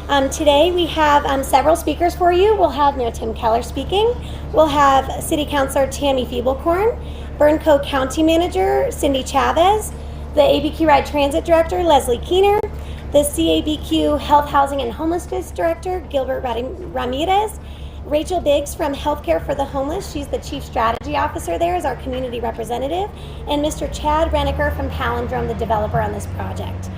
Today we have several speakers for you. We'll have Mayor Tim Keller speaking. We'll have City Councilor Tammy Feeblecorn, Burncoat County Manager Cindy Chavez, the ABQ RIDE Transit Director Leslie Keener, the CABQ Health, Housing, and Homelessness Director Gilbert Ramirez, Rachel Biggs from Healthcare for the Homeless, she's the Chief Strategy Officer there as our community representative, and Mr. Chad Renneker from Palindrome, the developer on this project.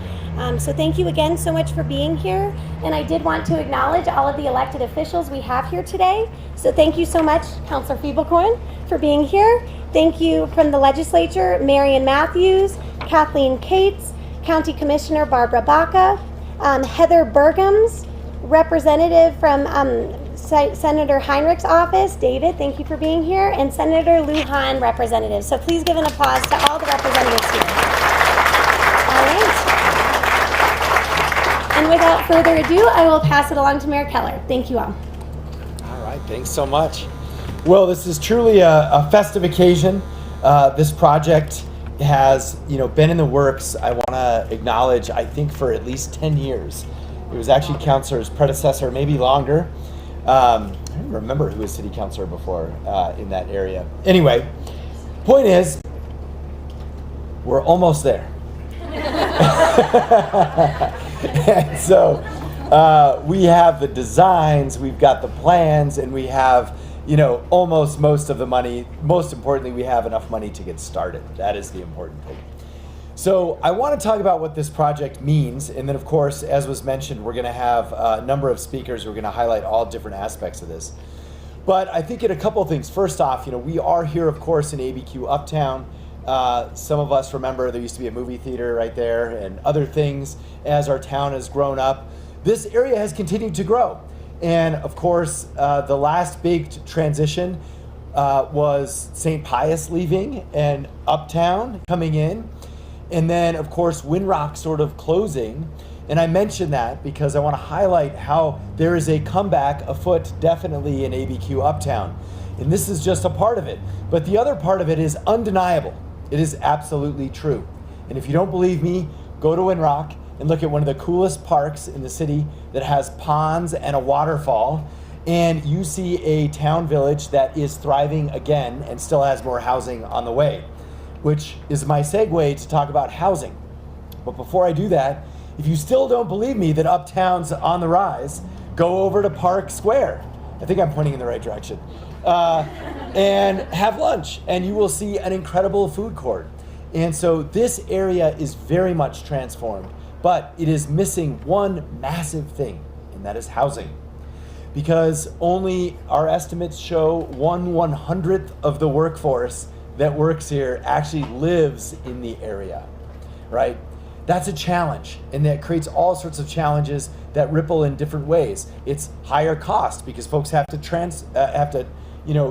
So thank you again so much for being here, and I did want to acknowledge all of the elected officials we have here today. So thank you so much, Councilor Feeblecorn, for being here. Thank you from the legislature, Marion Matthews, Kathleen Cates, County Commissioner Barbara Baca, Heather Burgums, representative from Senator Heinrich's office, David, thank you for being here, and Senator Lujan, representative. So please give an applause to all the representatives here. All right. And without further ado, I will pass it along to Mayor Keller. Thank you all. All right, thanks so much. Well, this is truly a festive occasion. This project has, been in the works. I want to acknowledge, I think, for at least 10 years. It was actually Councilor's predecessor, maybe longer. I don't remember who was city councilor before in that area. Anyway, point is, we're almost there. And so we have the designs, we've got the plans, and we have, almost most of the money. Most importantly, we have enough money to get started. That is the important thing. So I want to talk about what this project means, and then of course, as was mentioned, we're going to have a number of speakers who are going to highlight all different aspects of this. But I think a couple of things. First off, we are here, of course, in ABQ Uptown. Some of us remember there used to be a movie theater right there and other things as our town has grown up. This area has continued to grow. And of course, the last big transition was St. Pius leaving and Uptown coming in. And then, of course, Winrock sort of closing. And I mention that because I want to highlight how there is a comeback afoot definitely in ABQ Uptown. And this is just a part of it. But the other part of it is undeniable. It is absolutely true. And if you don't believe me, go to Winrock and look at one of the coolest parks in the city that has ponds and a waterfall. And you see a town village that is thriving again and still has more housing on the way, which is my segue to talk about housing. But before I do that, if you still don't believe me that Uptown's on the rise, go over to Park Square. I think I'm pointing in the right direction. And have lunch, and you will see an incredible food court. And so this area is very much transformed, but it is missing one massive thing, and that is housing. Because only our estimates show 1/100th of the workforce that works here actually lives in the area, right? That's a challenge, and that creates all sorts of challenges that ripple in different ways. It's higher cost because folks have to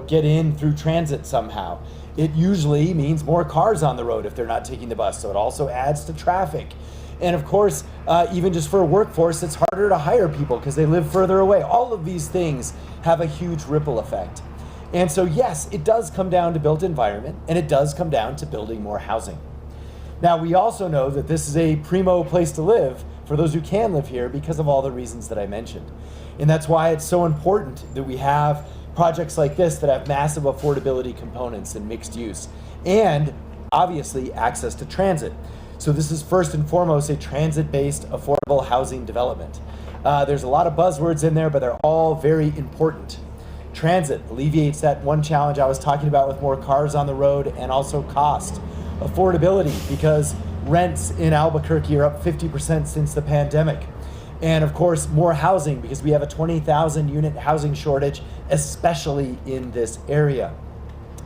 get in through transit somehow. It usually means more cars on the road if they're not taking the bus, so it also adds to traffic. And of course, even just for a workforce, it's harder to hire people because they live further away. All of these things have a huge ripple effect. And so yes, it does come down to built environment, and it does come down to building more housing. Now, we also know that this is a primo place to live for those who can live here because of all the reasons that I mentioned. And that's why it's so important that we have projects like this that have massive affordability components and mixed use, and obviously access to transit. So this is first and foremost a transit-based affordable housing development. There's a lot of buzzwords in there, but they're all very important. Transit alleviates that one challenge I was talking about with more cars on the road, and also cost. Affordability, because rents in Albuquerque are up 50% since the pandemic. And of course, more housing, because we have a 20,000 unit housing shortage, especially in this area.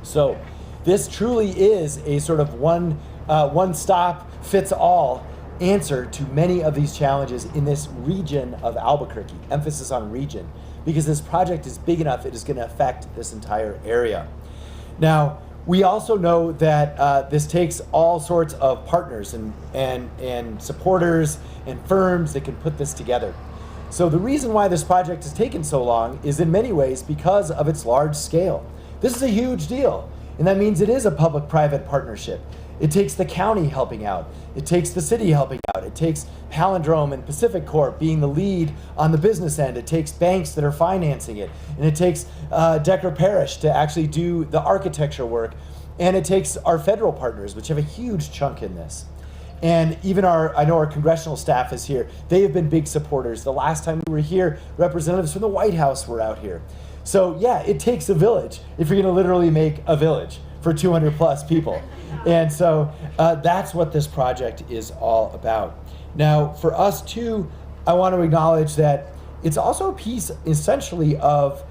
So this truly is a sort of one-stop-fits-all answer to many of these challenges in this region of Albuquerque, emphasis on region, because this project is big enough, it is going to affect this entire area. Now, we also know that this takes all sorts of partners and supporters and firms that can put this together. So the reason why this project has taken so long is in many ways because of its large scale. This is a huge deal, and that means it is a public-private partnership. It takes the county helping out. It takes the city helping out. It takes Palindrome and Pacific Corp being the lead on the business end. It takes banks that are financing it. And it takes Decker Parish to actually do the architecture work. And it takes our federal partners, which have a huge chunk in this. And even I know our congressional staff is here. They have been big supporters. The last time we were here, representatives from the White House were out here. So yeah, it takes a village if you're gonna literally make a village for 200 plus people. And so that's what this project is all about. Now, for us too, I want to acknowledge that it's also a piece essentially of,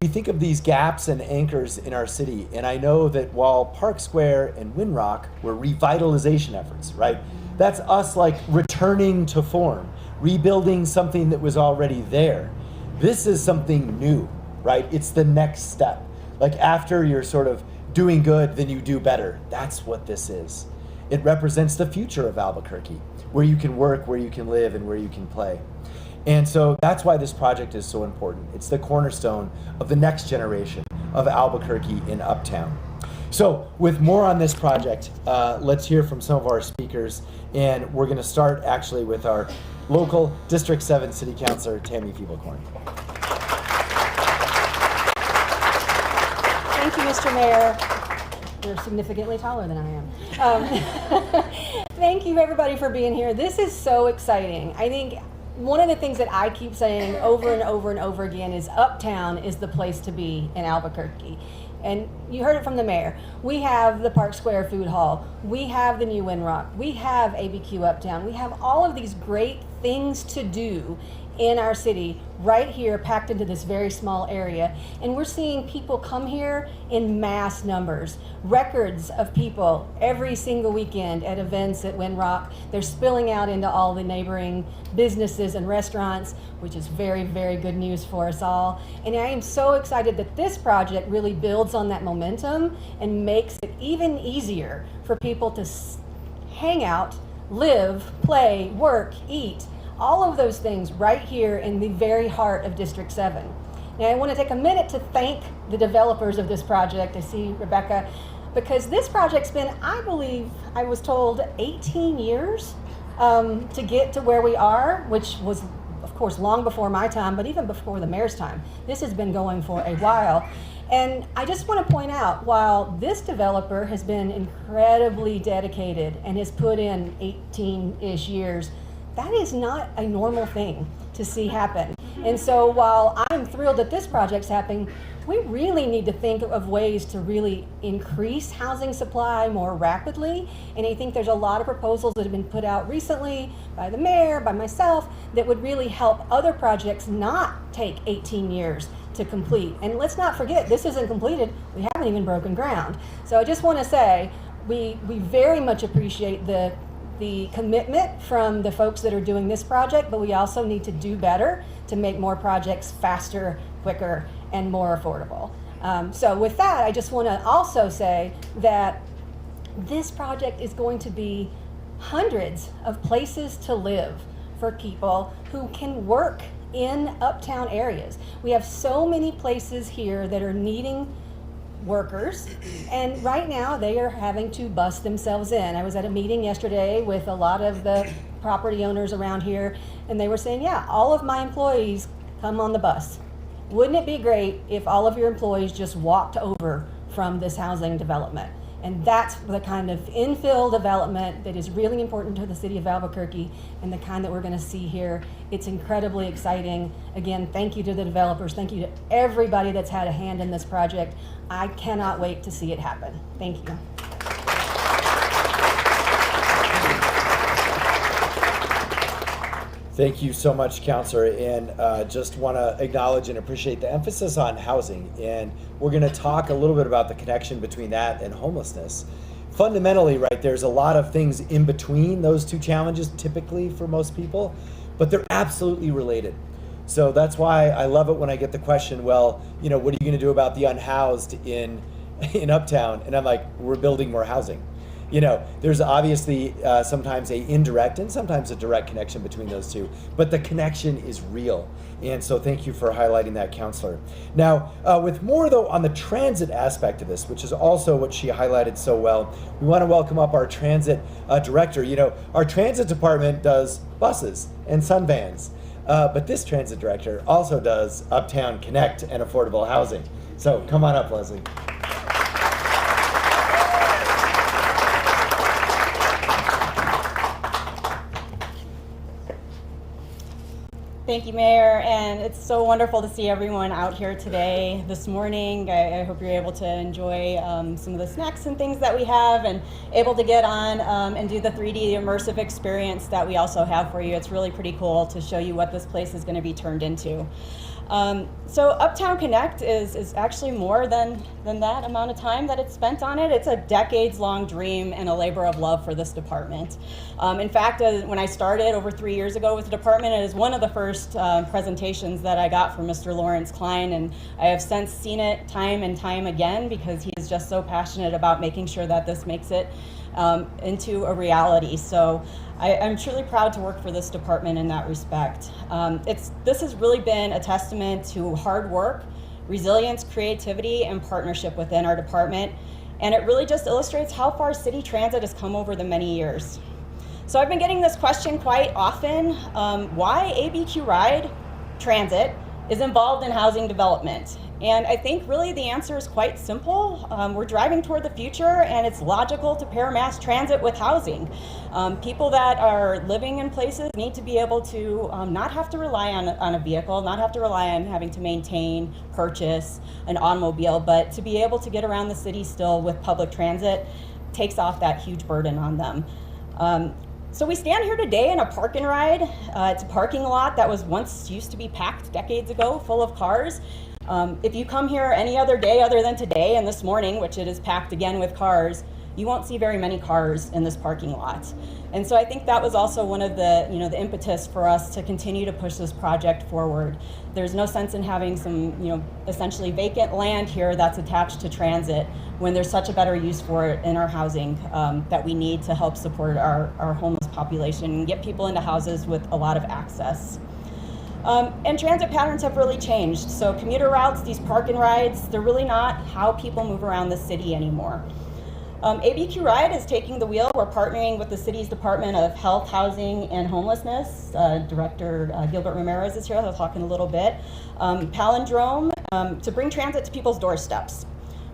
we think of these gaps and anchors in our city. And I know that while Park Square and Windrock were revitalization efforts, right? That's us like returning to form, rebuilding something that was already there. This is something new, right? It's the next step. Like after you're sort of doing good, then you do better. That's what this is. It represents the future of Albuquerque, where you can work, where you can live, and where you can play. And so that's why this project is so important. It's the cornerstone of the next generation of Albuquerque in Uptown. So with more on this project, let's hear from some of our speakers. And we're gonna start actually with our local District 7 City Councilor, Tammy Feeblecorn. Thank you, Mr. Mayor. You're significantly taller than I am. Thank you, everybody, for being here. This is so exciting. I think one of the things that I keep saying over and over and over again is Uptown is the place to be in Albuquerque. And you heard it from the mayor. We have the Park Square Food Hall. We have the new Windrock. We have ABQ Uptown. We have all of these great things to do in our city right here packed into this very small area. And we're seeing people come here in mass numbers. Records of people every single weekend at events at Windrock. They're spilling out into all the neighboring businesses and restaurants, which is very, very good news for us all. And I am so excited that this project really builds on that momentum and makes it even easier for people to hang out, live, play, work, eat, all of those things right here in the very heart of District 7. Now I want to take a minute to thank the developers of this project. I see Rebecca, because this project's been, I believe, I was told 18 years to get to where we are, which was of course long before my time, but even before the mayor's time. This has been going for a while. And I just want to point out, while this developer has been incredibly dedicated and has put in 18-ish years, that is not a normal thing to see happen. And so while I'm thrilled that this project's happening, we really need to think of ways to really increase housing supply more rapidly. And I think there's a lot of proposals that have been put out recently by the mayor, by myself, that would really help other projects not take 18 years to complete. And let's not forget, this isn't completed. We haven't even broken ground. So I just want to say, we very much appreciate the commitment from the folks that are doing this project, but we also need to do better to make more projects faster, quicker, and more affordable. So with that, I just want to also say that this project is going to be hundreds of places to live for people who can work in uptown areas. We have so many places here that are needing workers, and right now they are having to bus themselves in. I was at a meeting yesterday with a lot of the property owners around here, and they were saying, yeah, all of my employees come on the bus. Wouldn't it be great if all of your employees just walked over from this housing development? And that's the kind of infill development that is really important to the city of Albuquerque and the kind that we're going to see here. It's incredibly exciting. Again, thank you to the developers. Thank you to everybody that's had a hand in this project. I cannot wait to see it happen. Thank you. Thank you so much, Councilor, and just want to acknowledge and appreciate the emphasis on housing. And we're going to talk a little bit about the connection between that and homelessness. Fundamentally, right, there's a lot of things in between those two challenges, typically for most people, but they're absolutely related. So that's why I love it when I get the question, well, you know, what are you going to do about the unhoused in Uptown? And I'm like, we're building more housing. there's obviously sometimes a indirect and sometimes a direct connection between those two, but the connection is real. And so thank you for highlighting that, Counselor. Now, with more though on the transit aspect of this, which is also what she highlighted so well, we want to welcome up our transit director. Our transit department does buses and sun vans, but this transit director also does Uptown Connect and affordable housing. So come on up, Leslie. Thank you, Mayor, and it's so wonderful to see everyone out here today, this morning. I hope you're able to enjoy some of the snacks and things that we have and able to get on and do the 3D immersive experience that we also have for you. It's really pretty cool to show you what this place is going to be turned into. So Uptown Connect is actually more than that amount of time that it's spent on it. It's a decades-long dream and a labor of love for this department. In fact, when I started over 3 years ago with the department, it is one of the first presentations that I got from Mr. Lawrence Klein, and I have since seen it time and time again because he is just so passionate about making sure that this makes it into a reality. So I'm truly proud to work for this department in that respect. This has really been a testament to hard work, resilience, creativity, and partnership within our department. And it really just illustrates how far city transit has come over the many years. So I've been getting this question quite often, why ABQ RIDE Transit is involved in housing development. And I think really the answer is quite simple. We're driving toward the future, and it's logical to pair mass transit with housing. People that are living in places need to be able to not have to rely on a vehicle, not have to rely on having to maintain, purchase an automobile, but to be able to get around the city still with public transit takes off that huge burden on them. So we stand here today in a park and ride. It's a parking lot that was once used to be packed decades ago, full of cars. If you come here any other day other than today and this morning, which it is packed again with cars, you won't see very many cars in this parking lot. And so I think that was also one of the, the impetus for us to continue to push this project forward. There's no sense in having some, essentially vacant land here that's attached to transit when there's such a better use for it in our housing that we need to help support our homeless population and get people into houses with a lot of access. And transit patterns have really changed. So commuter routes, these park and rides, they're really not how people move around the city anymore. ABQ RIDE is taking the wheel. We're partnering with the city's Department of Health, Housing, and Homelessness. Director Gilbert Ramirez is here. He'll talk in a little bit. Palindrome, to bring transit to people's doorsteps.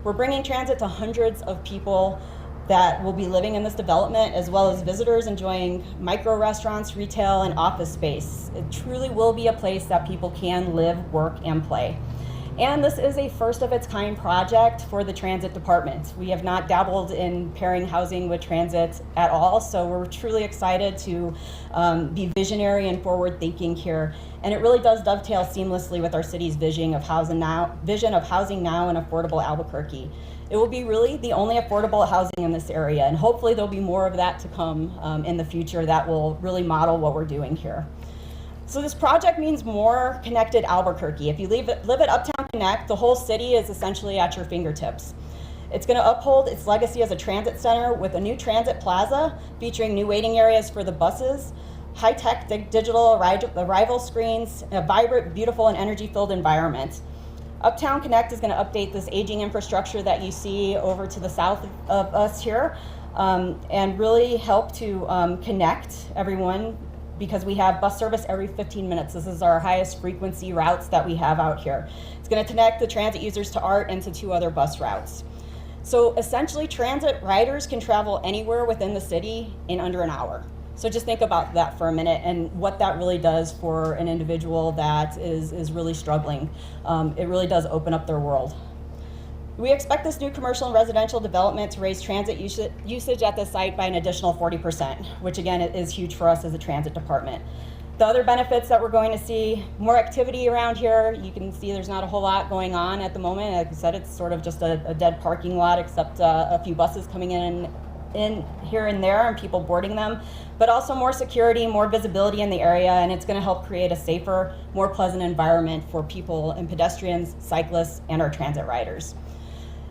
We're bringing transit to hundreds of people that will be living in this development, as well as visitors enjoying micro restaurants, retail, and office space. It truly will be a place that people can live, work, and play. And this is a first of its kind project for the transit department. We have not dabbled in pairing housing with transit at all, so we're truly excited to be visionary and forward thinking here. And it really does dovetail seamlessly with our city's vision of housing now and affordable Albuquerque. It will be really the only affordable housing in this area, and hopefully there'll be more of that to come in the future that will really model what we're doing here. So this project means more connected Albuquerque. If you live at Uptown Connect, the whole city is essentially at your fingertips. It's going to uphold its legacy as a transit center with a new transit plaza featuring new waiting areas for the buses, high-tech digital arrival screens, a vibrant, beautiful, and energy-filled environment. Uptown Connect is going to update this aging infrastructure that you see over to the south of us here and really help to connect everyone, because we have bus service every 15 minutes. This is our highest frequency routes that we have out here. It's going to connect the transit users to ART and to 2 other bus routes. So essentially, transit riders can travel anywhere within the city in under an hour. So just think about that for a minute and what that really does for an individual that is really struggling. It really does open up their world. We expect this new commercial and residential development to raise transit usage at the site by an additional 40%, which again is huge for us as a transit department. The other benefits that we're going to see, more activity around here. You can see there's not a whole lot going on at the moment. Like I said, it's sort of just a dead parking lot, except a few buses coming in here and there and people boarding them, but also more security, more visibility in the area, and it's going to help create a safer, more pleasant environment for people and pedestrians, cyclists, and our transit riders.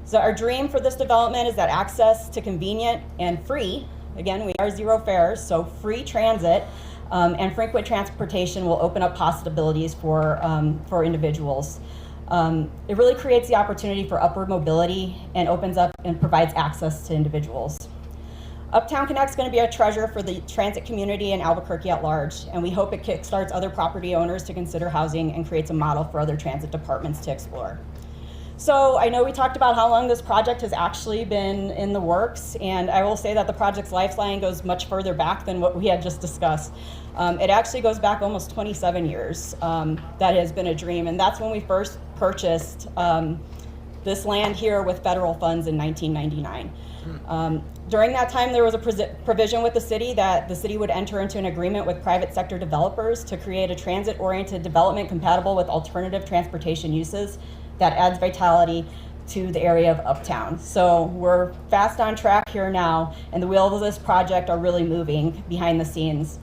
So our dream for this development is that access to convenient and free, again, we are zero fares, so free transit and frequent transportation will open up possibilities for individuals. It really creates the opportunity for upward mobility and opens up and provides access to individuals. Uptown Connect is going to be a treasure for the transit community in Albuquerque at large, and we hope it kickstarts other property owners to consider housing and creates a model for other transit departments to explore. So I know we talked about how long this project has actually been in the works, and I will say that the project's lifeline goes much further back than what we had just discussed. It actually goes back almost 27 years. That has been a dream, and that's when we first purchased this land here with federal funds in 1999. During that time, there was a provision with the city that the city would enter into an agreement with private sector developers to create a transit-oriented development compatible with alternative transportation uses that adds vitality to the area of Uptown. So we're fast on track here now, and the wheels of this project are really moving behind the scenes.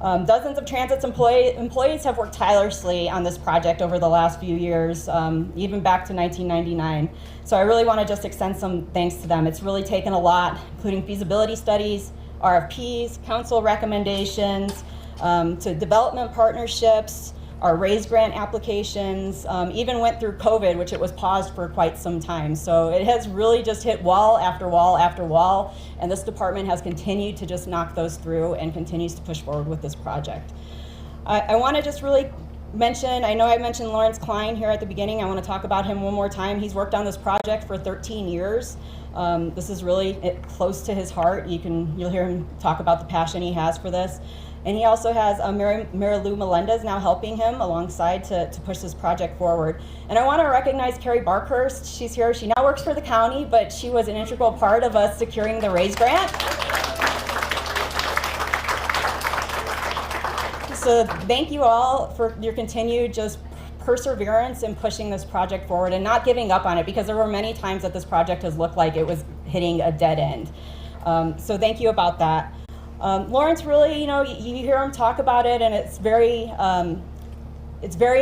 Dozens of transit's employees have worked tirelessly on this project over the last few years, even back to 1999. So I really want to just extend some thanks to them. It's really taken a lot, including feasibility studies, RFPs, council recommendations, to development partnerships, our RAISE grant applications, even went through COVID, which it was paused for quite some time. So it has really just hit wall after wall after wall, and this department has continued to just knock those through and continues to push forward with this project. I want to just really mention, I know I mentioned Lawrence Klein here at the beginning. I want to talk about him one more time. He's worked on this project for 13 years. This is really close to his heart. You'll hear him talk about the passion he has for this. And he also has Mary Lou Melendez now helping him alongside to push this project forward. And I want to recognize Carrie Barkhurst. She's here. She now works for the county, but she was an integral part of us securing the RAISE grant. So thank you all for your continued just perseverance in pushing this project forward and not giving up on it, because there were many times that this project has looked like it was hitting a dead end. So thank you about that. Lawrence really, you hear him talk about it, and it's very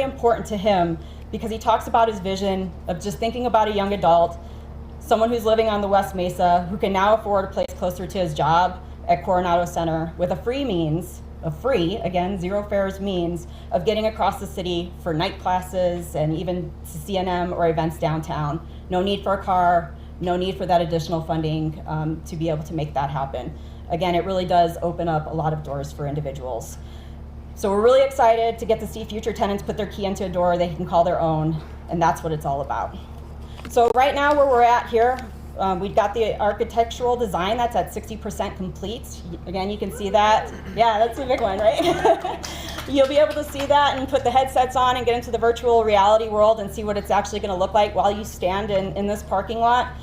important to him because he talks about his vision of just thinking about a young adult, someone who's living on the West Mesa, who can now afford a place closer to his job at Coronado Center with again, zero fares means of getting across the city for night classes and even to CNM or events downtown. No need for a car, no need for that additional funding to be able to make that happen. Again, it really does open up a lot of doors for individuals. So we're really excited to get to see future tenants put their key into a door they can call their own, and that's what it's all about. So right now where we're at here, we've got the architectural design that's at 60% complete. Again, you can see that. Yeah, that's a big one, right? You'll be able to see that and put the headsets on and get into the virtual reality world and see what it's actually going to look like while you stand in this parking lot.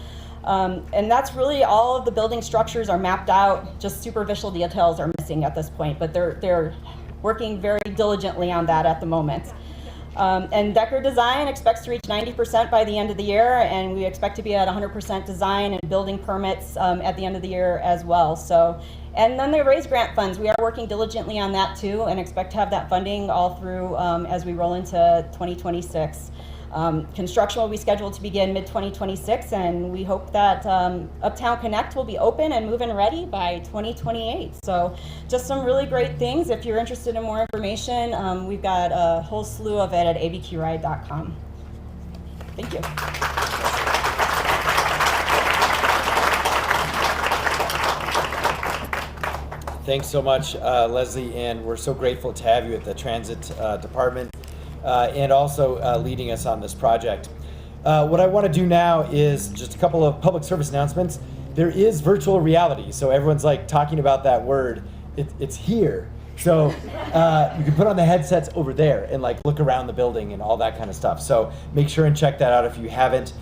And that's really all of the building structures are mapped out. Just superficial details are missing at this point, but they're working very diligently on that at the moment. And Decker Design expects to reach 90% by the end of the year, and we expect to be at 100% design and building permits at the end of the year as well. So, and then the RAISE grant funds, we are working diligently on that too, and expect to have that funding all through as we roll into 2026. Construction will be scheduled to begin mid-2026, and we hope that Uptown Connect will be open and move-in ready by 2028. So just some really great things. If you're interested in more information, we've got a whole slew of it at abqride.com. Thank you. Thanks so much, Leslie, and we're so grateful to have you at the Transit Department. And also leading us on this project. What I want to do now is just a couple of public service announcements. There is virtual reality, so everyone's like talking about that word. It's here. So you can put on the headsets over there and like look around the building and all that kind of stuff. So make sure and check that out if you haven't.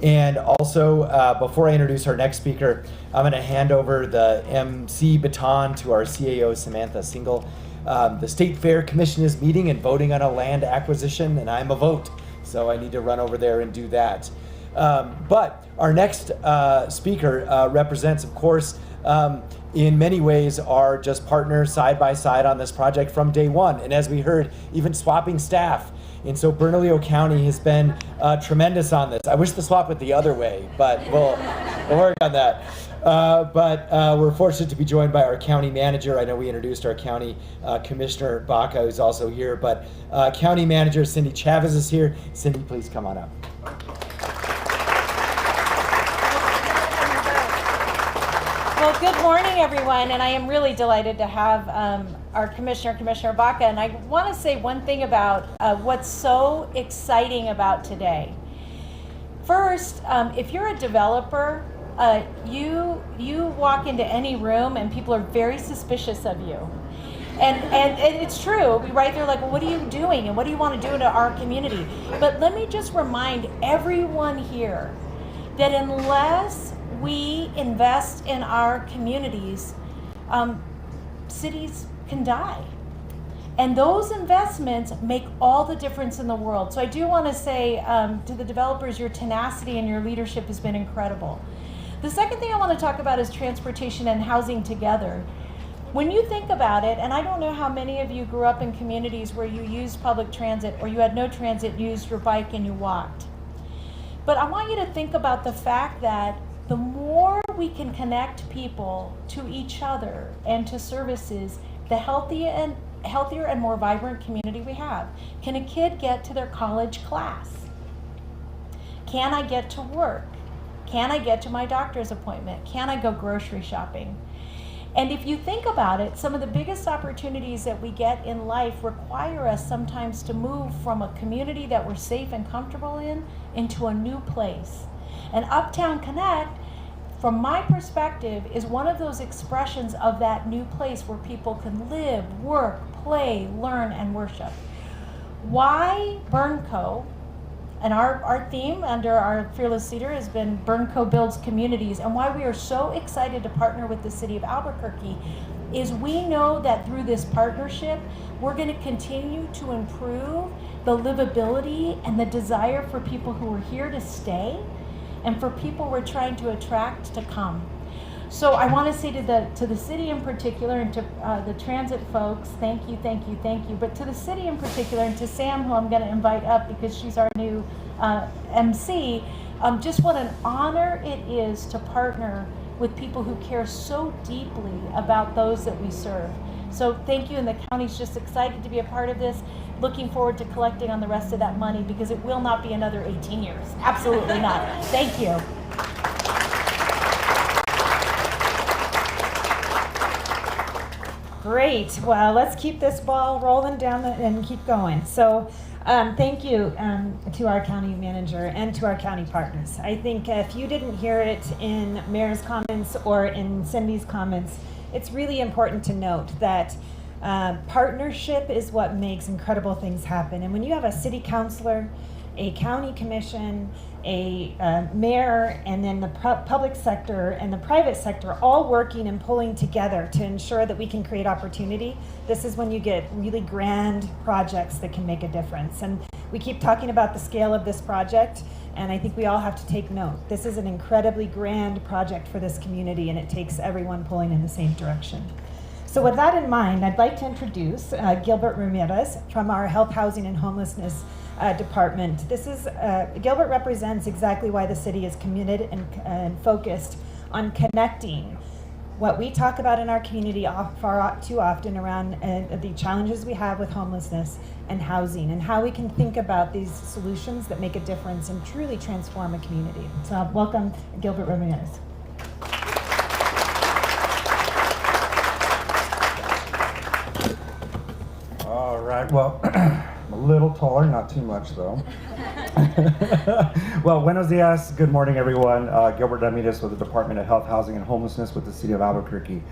And also, before I introduce our next speaker, I'm going to hand over the MC baton to our CAO, Samantha Single. The State Fair Commission is meeting and voting on a land acquisition, and I'm a vote, so I need to run over there and do that. But our next speaker represents, of course, in many ways are just partners side by side on this project from day one. And as we heard, even swapping staff. And so Bernalillo County has been tremendous on this. I wish the swap went the other way, but we'll work on that. But we're fortunate to be joined by our county manager. I know we introduced our county commissioner, Baca, who's also here, but county manager Cindy Chavez is here. Cindy, please come on up. Well, good morning, everyone, and I am really delighted to have our Commissioner Baca, and I want to say one thing about what's so exciting about today. First, if you're a developer, you walk into any room and people are very suspicious of you. And it's true, right? They're like, well, what are you doing? And what do you want to do to our community? But let me just remind everyone here that unless we invest in our communities, cities can die. And those investments make all the difference in the world. So I do want to say to the developers, your tenacity and your leadership has been incredible. The second thing I want to talk about is transportation and housing together. When you think about it, and I don't know how many of you grew up in communities where you used public transit or you had no transit, used your bike and you walked. But I want you to think about the fact that the more we can connect people to each other and to services, the healthier and more vibrant community we have. Can a kid get to their college class? Can I get to work? Can I get to my doctor's appointment? Can I go grocery shopping? And if you think about it, some of the biggest opportunities that we get in life require us sometimes to move from a community that we're safe and comfortable in into a new place. And Uptown Connect, from my perspective, is one of those expressions of that new place where people can live, work, play, learn, and worship. Why BurnCo? And our theme under our fearless leader has been BurnCo Builds Communities, and why we are so excited to partner with the city of Albuquerque is we know that through this partnership, we're going to continue to improve the livability and the desire for people who are here to stay and for people we're trying to attract to come. So I want to say to the city in particular and to the transit folks, thank you. But to the city in particular and to Sam, who I'm going to invite up because she's our new MC, just what an honor it is to partner with people who care so deeply about those that we serve. So thank you, and the county's just excited to be a part of this. Looking forward to collecting on the rest of that money because it will not be another 18 years. Absolutely not. Thank you. Great. Well, let's keep this ball rolling down and keep going. So thank you to our county manager and to our county partners. I think if you didn't hear it in Mayor's comments or in Cindy's comments, it's really important to note that partnership is what makes incredible things happen. And when you have a city councilor, a county commission, a mayor, and then the public sector and the private sector all working and pulling together to ensure that we can create opportunity, this is when you get really grand projects that can make a difference. And we keep talking about the scale of this project, and I think we all have to take note. This is an incredibly grand project for this community, and it takes everyone pulling in the same direction. So with that in mind, I'd like to introduce Gilbert Ramirez from our Health, Housing, and Homelessness department. This is Gilbert represents exactly why the city is committed and focused on connecting what we talk about in our community far too often around the challenges we have with homelessness and housing, and how we can think about these solutions that make a difference and truly transform a community. So welcome, Gilbert Ramirez. All right, well, I'm a little taller, not too much though. Well, buenos dias, good morning everyone. Gilbert Ramirez with the Department of Health, Housing, and Homelessness with the City of Albuquerque.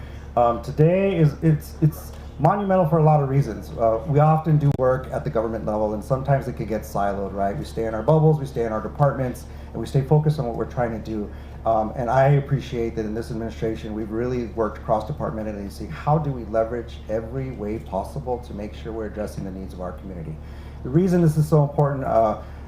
Today it's monumental for a lot of reasons. We often do work at the government level, and sometimes it could get siloed, right? We stay in our bubbles, we stay in our departments, and we stay focused on what we're trying to do. And I appreciate that in this administration, we've really worked cross-departmentally to see how do we leverage every way possible to make sure we're addressing the needs of our community. The reason this is so important,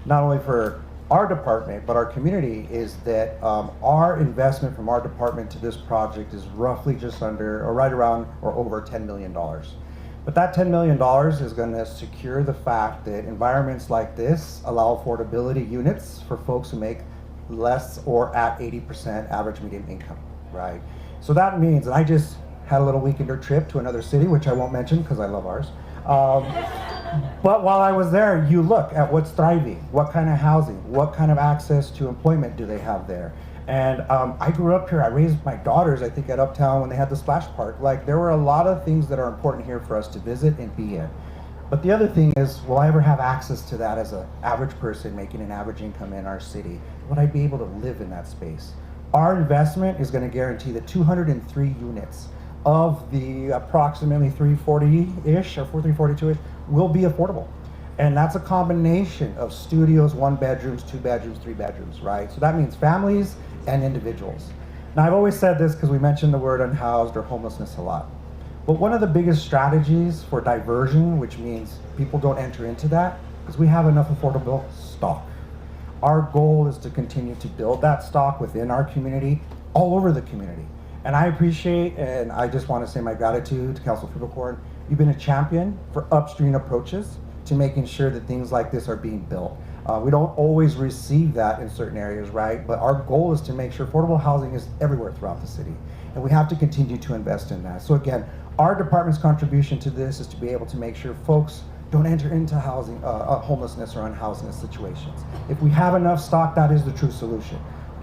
not only for our department, but our community, is that our investment from our department to this project is roughly just under, or right around, or over $10 million. But that $10 million is going to secure the fact that environments like this allow affordability units for folks who make less or at 80% average median income, right? So that means, and I just had a little weekender trip to another city, which I won't mention because I love ours. But while I was there, you look at what's thriving, what kind of housing, what kind of access to employment do they have there. And I grew up here. I raised my daughters, I think, at Uptown when they had the splash park. Like, there were a lot of things that are important here for us to visit and be in. But the other thing is, will I ever have access to that as an average person making an average income in our city? Would I be able to live in that space? Our investment is going to guarantee that 203 units of the approximately 340-ish or 342-ish will be affordable. And that's a combination of studios, 1 bedrooms, 2 bedrooms, 3 bedrooms, right? So that means families and individuals. Now, I've always said this because we mentioned the word unhoused or homelessness a lot. But one of the biggest strategies for diversion, which means people don't enter into that, is we have enough affordable stock. Our goal is to continue to build that stock within our community, all over the community. And I appreciate, and I just want to say my gratitude to Council Fiedelkorn. You've been a champion for upstream approaches to making sure that things like this are being built. We don't always receive that in certain areas, right? But our goal is to make sure affordable housing is everywhere throughout the city. And we have to continue to invest in that. So again, our department's contribution to this is to be able to make sure folks don't enter into housing, homelessness or unhousedness situations. If we have enough stock, that is the true solution.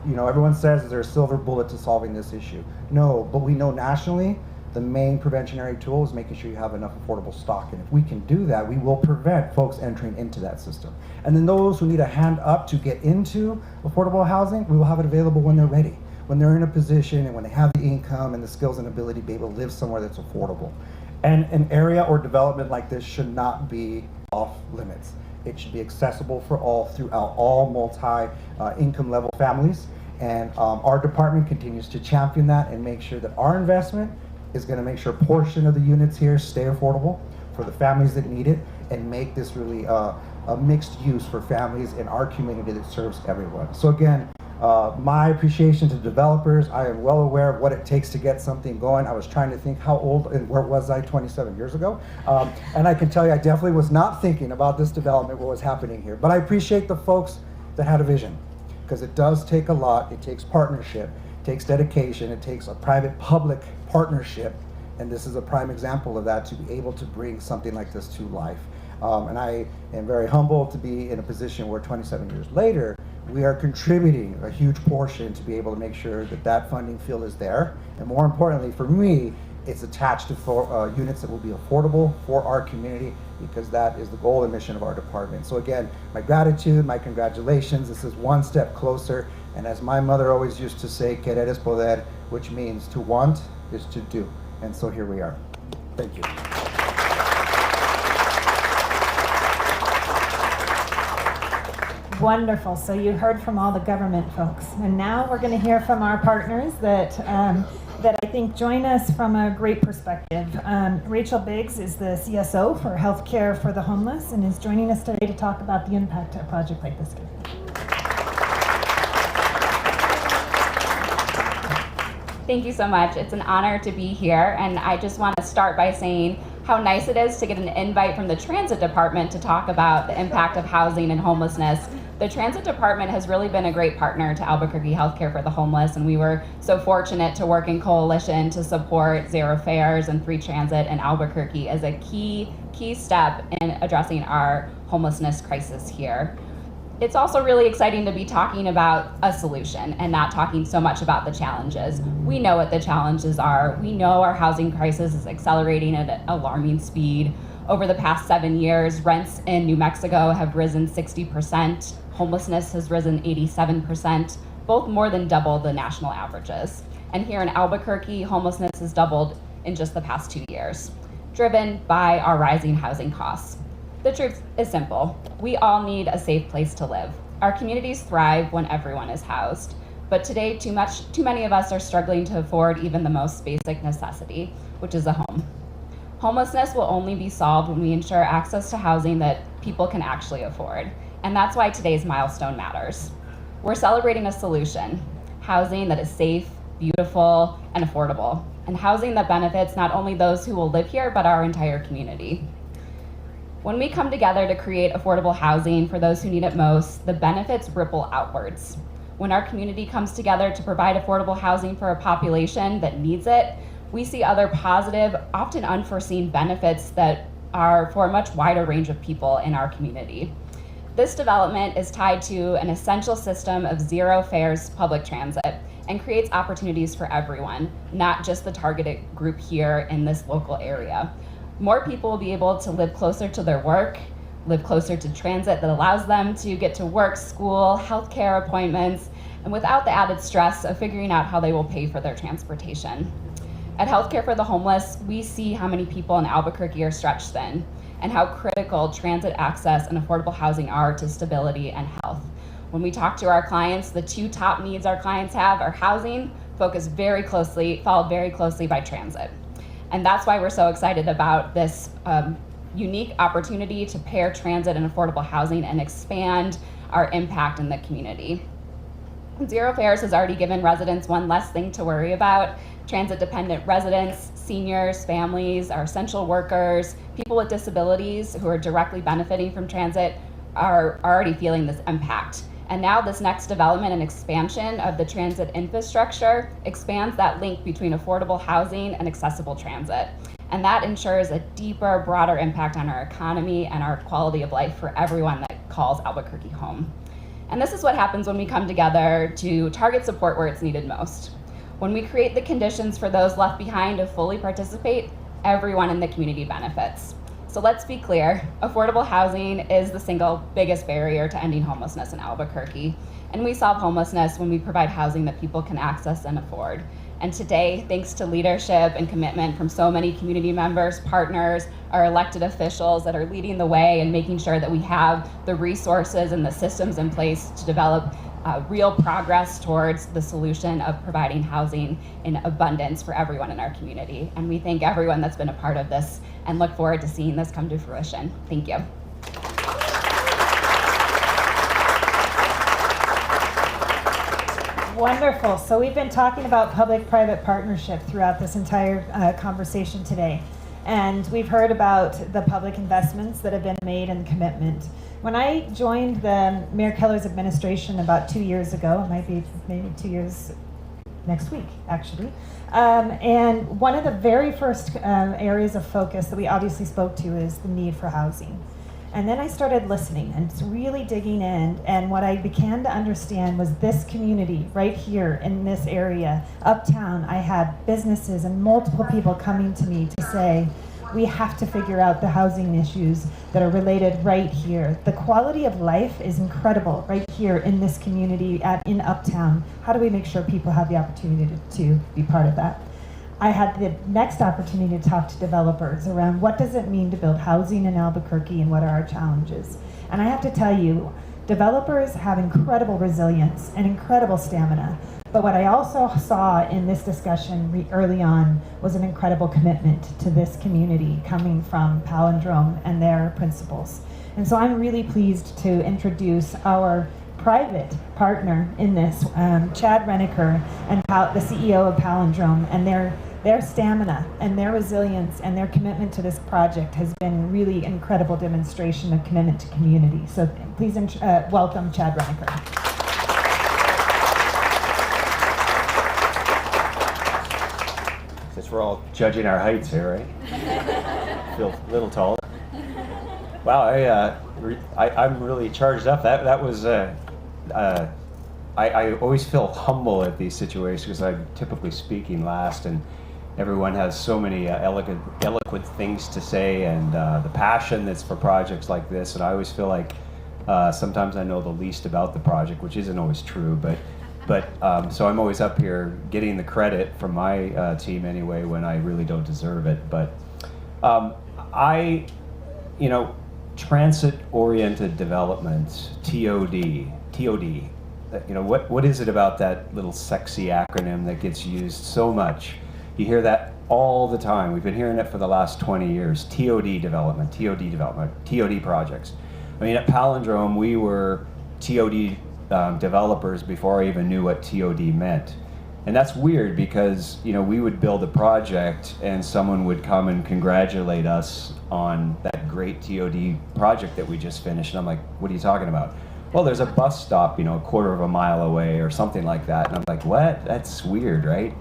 You know, everyone says, is there a silver bullet to solving this issue? No, but we know nationally, the main preventionary tool is making sure you have enough affordable stock. And if we can do that, we will prevent folks entering into that system. And then those who need a hand up to get into affordable housing, we will have it available when they're ready, when they're in a position and when they have the income and the skills and ability to be able to live somewhere that's affordable. And an area or development like this should not be off limits. It should be accessible for all throughout all multi-income level families. And our department continues to champion that and make sure that our investment is going to make sure a portion of the units here stay affordable for the families that need it and make this really a mixed use for families in our community that serves everyone. So again, my appreciation to developers. I am well aware of what it takes to get something going. I was trying to think how old and where was I 27 years ago? And I can tell you I definitely was not thinking about this development, what was happening here. But I appreciate the folks that had a vision, because it does take a lot. It takes partnership, it takes dedication, it takes a private-public partnership, and this is a prime example of that, to be able to bring something like this to life. And I am very humbled to be in a position where 27 years later, we are contributing a huge portion to be able to make sure that that funding field is there. And more importantly, for me, it's attached to units that will be affordable for our community, because that is the goal and mission of our department. So again, my gratitude, my congratulations. This is one step closer. And as my mother always used to say, querer es poder, which means to want is to do. And so here we are. Thank you. Wonderful. So you heard from all the government folks, and now we're going to hear from our partners that I think join us from a great perspective. Rachel Biggs is the CSO for Healthcare for the Homeless and is joining us today to talk about the impact a project like this can have. Thank you so much. It's an honor to be here, and I just want to start by saying how nice it is to get an invite from the Transit Department to talk about the impact of housing and homelessness. The Transit Department has really been a great partner to Albuquerque Healthcare for the Homeless, and we were so fortunate to work in coalition to support Zero Fares and free transit in Albuquerque as a key step in addressing our homelessness crisis here. It's also really exciting to be talking about a solution and not talking so much about the challenges. We know what the challenges are. We know our housing crisis is accelerating at an alarming speed. Over the past 7 years, rents in New Mexico have risen 60%. Homelessness has risen 87%, both more than double the national averages. And here in Albuquerque, homelessness has doubled in just the past 2 years, driven by our rising housing costs. The truth is simple. We all need a safe place to live. Our communities thrive when everyone is housed, but today too many of us are struggling to afford even the most basic necessity, which is a home. Homelessness will only be solved when we ensure access to housing that people can actually afford. And that's why today's milestone matters. We're celebrating a solution, housing that is safe, beautiful, and affordable, and housing that benefits not only those who will live here, but our entire community. When we come together to create affordable housing for those who need it most, the benefits ripple outwards. When our community comes together to provide affordable housing for a population that needs it, we see other positive, often unforeseen benefits that are for a much wider range of people in our community. This development is tied to an essential system of zero fares public transit and creates opportunities for everyone, not just the targeted group here in this local area. More people will be able to live closer to their work, live closer to transit that allows them to get to work, school, healthcare appointments, and without the added stress of figuring out how they will pay for their transportation. At Healthcare for the Homeless, we see how many people in Albuquerque are stretched thin and how critical transit access and affordable housing are to stability and health. When we talk to our clients, the two top needs our clients have are housing, followed very closely by transit. And that's why we're so excited about this unique opportunity to pair transit and affordable housing and expand our impact in the community. Zero fares has already given residents one less thing to worry about. Transit-dependent residents, seniors, families, our essential workers, people with disabilities who are directly benefiting from transit are already feeling this impact. And now this next development and expansion of the transit infrastructure expands that link between affordable housing and accessible transit. And that ensures a deeper, broader impact on our economy and our quality of life for everyone that calls Albuquerque home. And this is what happens when we come together to target support where it's needed most. When we create the conditions for those left behind to fully participate, everyone in the community benefits. So let's be clear, affordable housing is the single biggest barrier to ending homelessness in Albuquerque. And we solve homelessness when we provide housing that people can access and afford. And today, thanks to leadership and commitment from so many community members, partners, our elected officials that are leading the way and making sure that we have the resources and the systems in place to develop real progress towards the solution of providing housing in abundance for everyone in our community. And we thank everyone that's been a part of this and look forward to seeing this come to fruition. Thank you. Wonderful. So we've been talking about public-private partnership throughout this entire conversation today. And we've heard about the public investments that have been made and commitment. When I joined the Mayor Keller's administration about 2 years ago, it might be maybe 2 years next week, actually. And one of the very first areas of focus that we obviously spoke to is the need for housing. And then I started listening and really digging in, and what I began to understand was this community right here in this area, Uptown. I had businesses and multiple people coming to me to say, we have to figure out the housing issues that are related right here. The quality of life is incredible right here in this community in Uptown. How do we make sure people have the opportunity to be part of that? I had the next opportunity to talk to developers around what does it mean to build housing in Albuquerque and what are our challenges. And I have to tell you, developers have incredible resilience and incredible stamina. But what I also saw in this discussion early on was an incredible commitment to this community coming from Palindrome and their principals. And so I'm really pleased to introduce our private partner in this, Chad Reniker, and the CEO of Palindrome, and their stamina and their resilience and their commitment to this project has been really incredible demonstration of commitment to community. So please welcome Chad Reniker. Since we're all judging our heights here, right? Feel a little taller. Wow, I'm really charged up. That was. I always feel humble at these situations because I'm typically speaking last, and everyone has so many eloquent things to say, and the passion that's for projects like this. And I always feel like sometimes I know the least about the project, which isn't always true, but so I'm always up here getting the credit from my team anyway when I really don't deserve it. But transit-oriented development, TOD. What is it about that little sexy acronym that gets used so much? You hear that all the time. We've been hearing it for the last 20 years. TOD development, TOD projects. I mean, at Palindrome, we were TOD developers before I even knew what TOD meant. And that's weird because, you know, we would build a project and someone would come and congratulate us on that great TOD project that we just finished. And I'm like, what are you talking about? Well, there's a bus stop, you know, a quarter of a mile away or something like that. And I'm like, what? That's weird, right?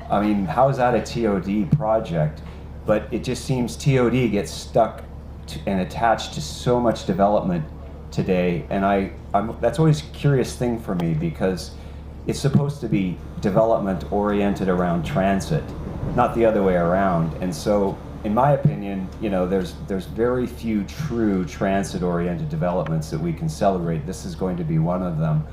I mean, how is that a TOD project? But it just seems TOD gets stuck and attached to so much development today. And that's always a curious thing for me because it's supposed to be development oriented around transit, not the other way around. And so, in my opinion, you know, there's very few true transit-oriented developments that we can celebrate. This is going to be one of them.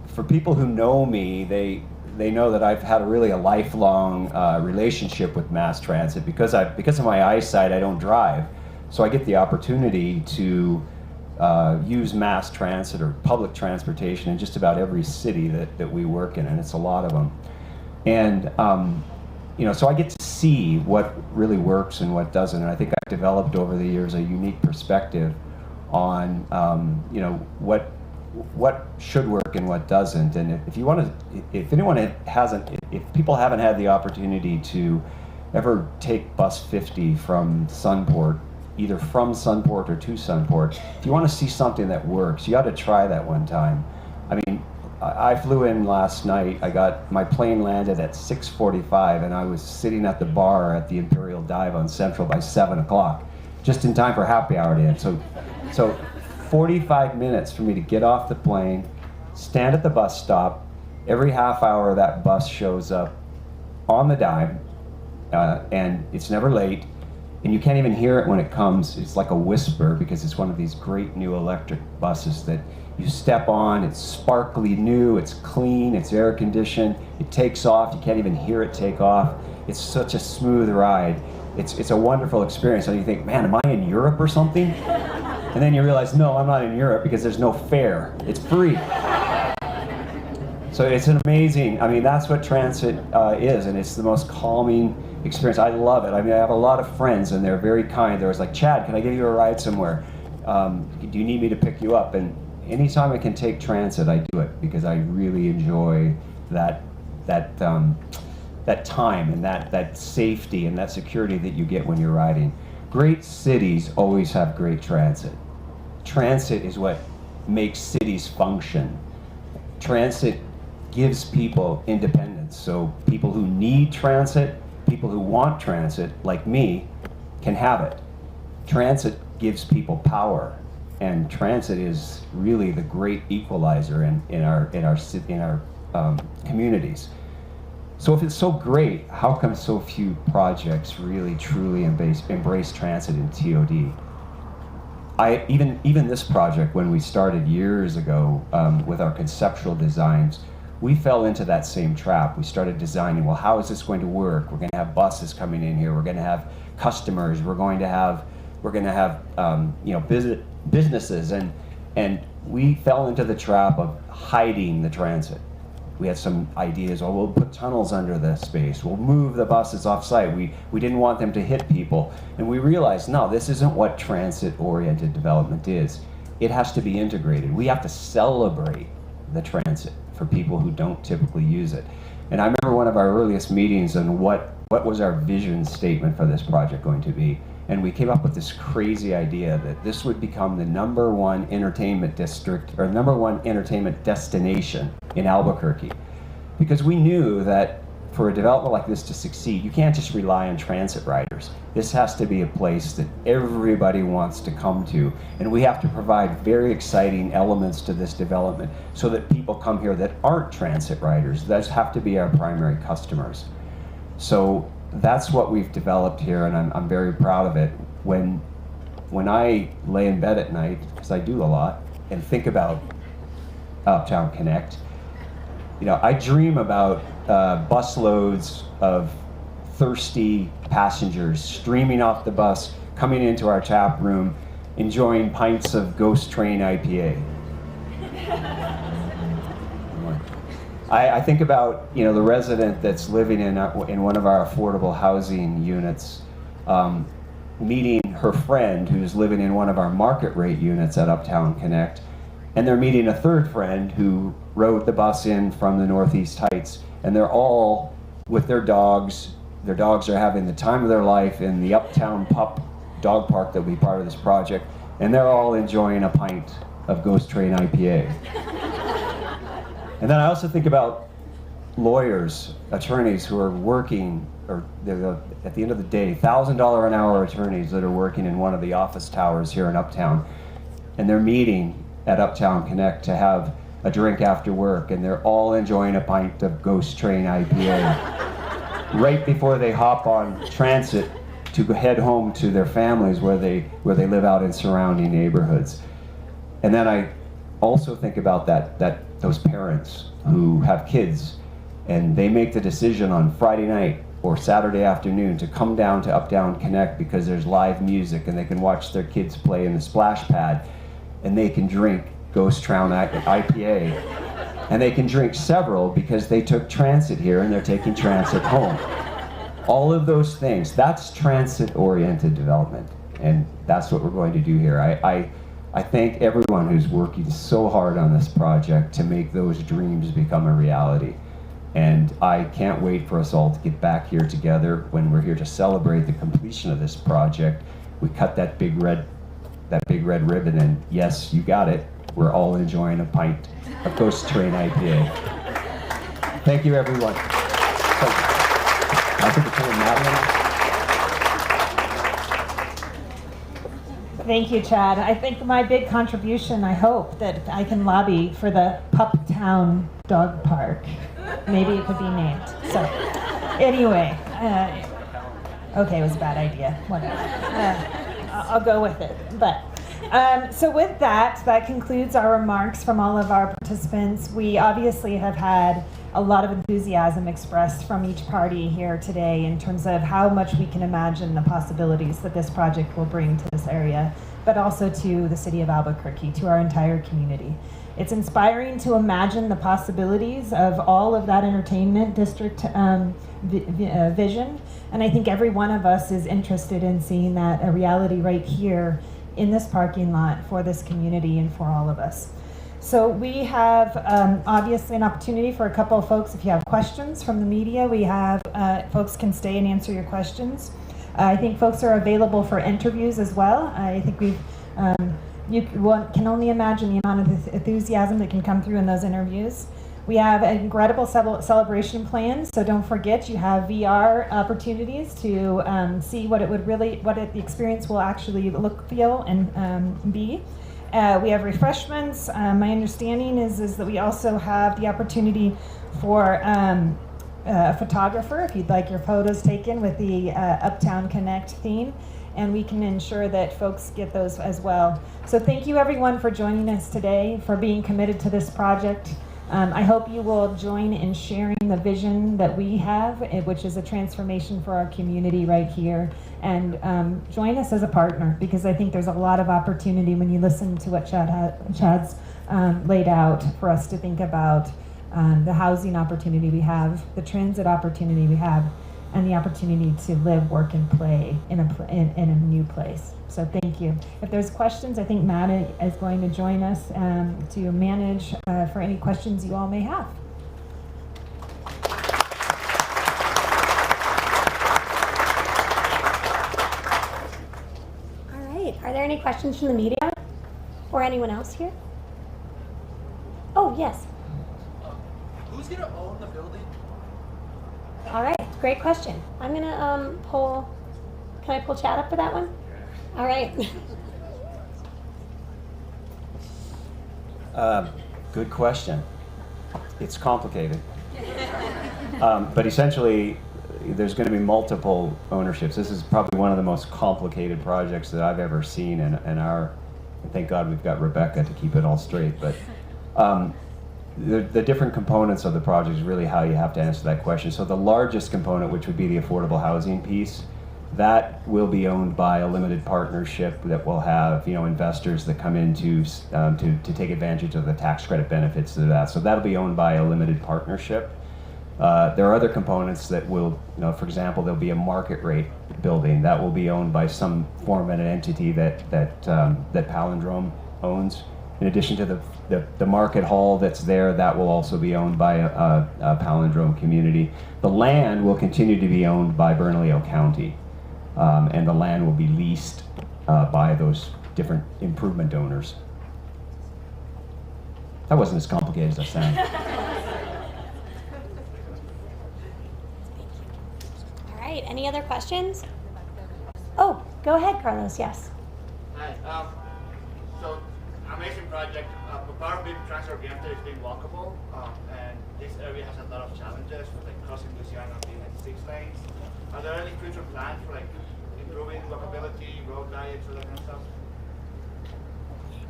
For people who know me, they know that I've had a lifelong relationship with mass transit because of my eyesight. I don't drive, so I get the opportunity to use mass transit or public transportation in just about every city that we work in, and it's a lot of them. And you know, so I get to see what really works and what doesn't. And I think I've developed over the years a unique perspective on you know, what should work and what doesn't. And if people haven't had the opportunity to ever take bus 50 from Sunport, either from Sunport or to Sunport, if you want to see something that works, you ought to try that one time. I mean, I flew in last night. My plane landed at 6:45, and I was sitting at the bar at the Imperial Dive on Central by 7 o'clock, just in time for happy hour to end. So 45 minutes for me to get off the plane, stand at the bus stop. Every half hour that bus shows up on the dime, and it's never late. And you can't even hear it when it comes. It's like a whisper because it's one of these great new electric buses that you step on. It's sparkly new, it's clean, it's air conditioned, it takes off, you can't even hear it take off. It's such a smooth ride. It's a wonderful experience. And you think, man, am I in Europe or something? And then you realize, no, I'm not in Europe because there's no fare. It's free. So it's an amazing, I mean, that's what transit is, and it's the most calming experience. I love it. I mean, I have a lot of friends, and they're very kind. They're always like, Chad, can I give you a ride somewhere? Do you need me to pick you up? And anytime I can take transit, I do it because I really enjoy that time and that safety and that security that you get when you're riding. Great cities always have great transit. Transit is what makes cities function. Transit gives people independence. So people who need transit, people who want transit, like me, can have it. Transit gives people power, and transit is really the great equalizer in our communities. So if it's so great, how come so few projects really truly embrace transit in TOD? Even this project, when we started years ago with our conceptual designs, we fell into that same trap. We started designing, well, how is this going to work? We're going to have buses coming in here. We're going to have customers. We're going to have you know, businesses, and we fell into the trap of hiding the transit. We had some ideas. Oh, we'll put tunnels under the space. We'll move the buses off-site. We didn't want them to hit people, and we realized, no, this isn't what transit-oriented development is. It has to be integrated. We have to celebrate the transit for people who don't typically use it. And I remember one of our earliest meetings on what was our vision statement for this project going to be. And we came up with this crazy idea that this would become the #1 entertainment district, or #1 entertainment destination in Albuquerque. Because we knew that for a development like this to succeed, you can't just rely on transit riders. This has to be a place that everybody wants to come to. And we have to provide very exciting elements to this development so that people come here that aren't transit riders. Those have to be our primary customers. So that's what we've developed here, and I'm very proud of it. When I lay in bed at night, because I do a lot, and think about Uptown Connect, you know, I dream about busloads of thirsty passengers streaming off the bus, coming into our tap room, enjoying pints of Ghost Train IPA. I think about, you know, the resident that's living in one of our affordable housing units, meeting her friend who's living in one of our market rate units at Uptown Connect, and they're meeting a third friend who rode the bus in from the Northeast Heights, and they're all with their dogs. Their dogs are having the time of their life in the Uptown Pup dog park that will be part of this project, and they're all enjoying a pint of Ghost Train IPA. And then I also think about lawyers, attorneys who are working, or they're at the end of the day, $1,000 an hour attorneys that are working in one of the office towers here in Uptown, and they're meeting at Uptown Connect to have a drink after work, and they're all enjoying a pint of Ghost Train IPA right before they hop on transit to head home to their families where they live out in surrounding neighborhoods. And then I also think about those parents who have kids, and they make the decision on Friday night or Saturday afternoon to come down to Uptown Connect because there's live music and they can watch their kids play in the splash pad, and they can drink Ghost Train IPA, and they can drink several because they took transit here and they're taking transit home. All of those things, that's transit-oriented development, and that's what we're going to do here. I thank everyone who's working so hard on this project to make those dreams become a reality. And I can't wait for us all to get back here together when we're here to celebrate the completion of this project. We cut that big red ribbon, and yes, you got it, we're all enjoying a pint of Ghost Train IPA. Thank you, everyone. I think it's Madeline. Thank you, Chad. I think my big contribution, I hope that I can lobby for the Uptown Dog Park. Maybe it could be named. So, anyway, okay, it was a bad idea. Whatever. I'll go with it. But so with that concludes our remarks from all of our participants. We obviously have had a lot of enthusiasm expressed from each party here today in terms of how much we can imagine the possibilities that this project will bring to this area, but also to the city of Albuquerque, to our entire community. It's inspiring to imagine the possibilities of all of that entertainment district vision, and I think every one of us is interested in seeing that a reality right here in this parking lot for this community and for all of us. So we have obviously an opportunity for a couple of folks. If you have questions from the media, we have folks can stay and answer your questions. I think folks are available for interviews as well. I think you can only imagine the amount of enthusiasm that can come through in those interviews. We have an incredible celebration plan, so don't forget you have VR opportunities to see what the experience will actually look, feel, and be. We have refreshments. My understanding is that we also have the opportunity for a photographer if you'd like your photos taken with the Uptown Connect theme, and we can ensure that folks get those as well. So thank you everyone for joining us today, for being committed to this project. I hope you will join in sharing the vision that we have, which is a transformation for our community right here, and join us as a partner, because I think there's a lot of opportunity when you listen to what Chad's laid out for us to think about the housing opportunity we have, the transit opportunity we have, and the opportunity to live, work, and play in a new place. So thank you. If there's questions, I think Matt is going to join us to manage for any questions you all may have. All right. Are there any questions from the media or anyone else here? Oh, yes. Who's going to own the building? All right. Great question. I'm going to pull. Can I pull Chad up for that one? All right. Good question. It's complicated. But essentially, there's going to be multiple ownerships. This is probably one of the most complicated projects that I've ever seen in our, and thank God we've got Rebecca to keep it all straight. But the different components of the project is really how you have to answer that question. So the largest component, which would be the affordable housing piece, that will be owned by a limited partnership that will have, investors that come in to take advantage of the tax credit benefits of that. So that'll be owned by a limited partnership. There are other components that will, for example, there'll be a market rate building that will be owned by some form of an entity that Palindrome owns. In addition to the market hall that's there, that will also be owned by a Palindrome community. The land will continue to be owned by Bernalillo County, and the land will be leased by those different improvement owners. That wasn't as complicated as I sound. All right, any other questions? Oh, go ahead, Carlos, yes. Hi. So, amazing project. Part of the transfer oriented is being walkable, and this area has a lot of challenges, like crossing Louisiana being like 6 lanes. Are there any future plans for like improving walkability, road diets, all that kind of stuff?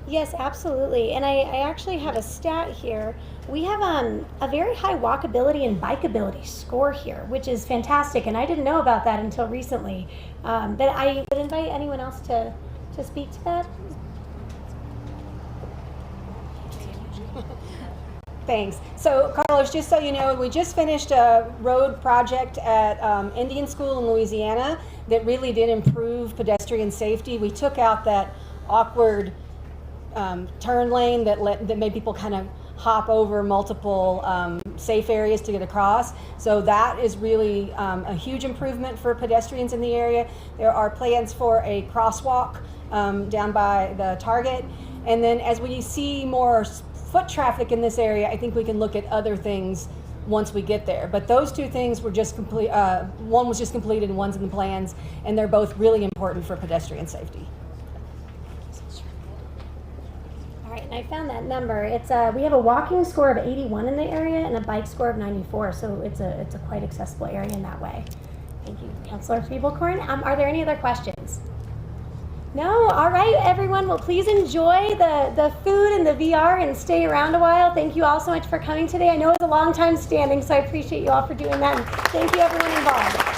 Yes, absolutely. And I actually have a stat here. We have a very high walkability and bikeability score here, which is fantastic. And I didn't know about that until recently. But I would invite anyone else to speak to that. Thanks. So, Carlos, just so you know, we just finished a road project at Indian School in Louisiana that really did improve pedestrian safety. We took out that awkward turn lane that made people kind of hop over multiple safe areas to get across. So that is really a huge improvement for pedestrians in the area. There are plans for a crosswalk down by the Target. And then as we see more foot traffic in this area, I think we can look at other things once we get there. But those two things were just complete. One was just completed and one's in the plans, and they're both really important for pedestrian safety. All right, and I found that number. It's we have a walking score of 81 in the area and a bike score of 94, so it's a quite accessible area in that way. Thank you, Councilor Fiebelkorn. Are there any other questions? No? All right, everyone. Well, please enjoy the food and the VR and stay around a while. Thank you all so much for coming today. I know it's a long time standing, so I appreciate you all for doing that. And thank you, everyone involved.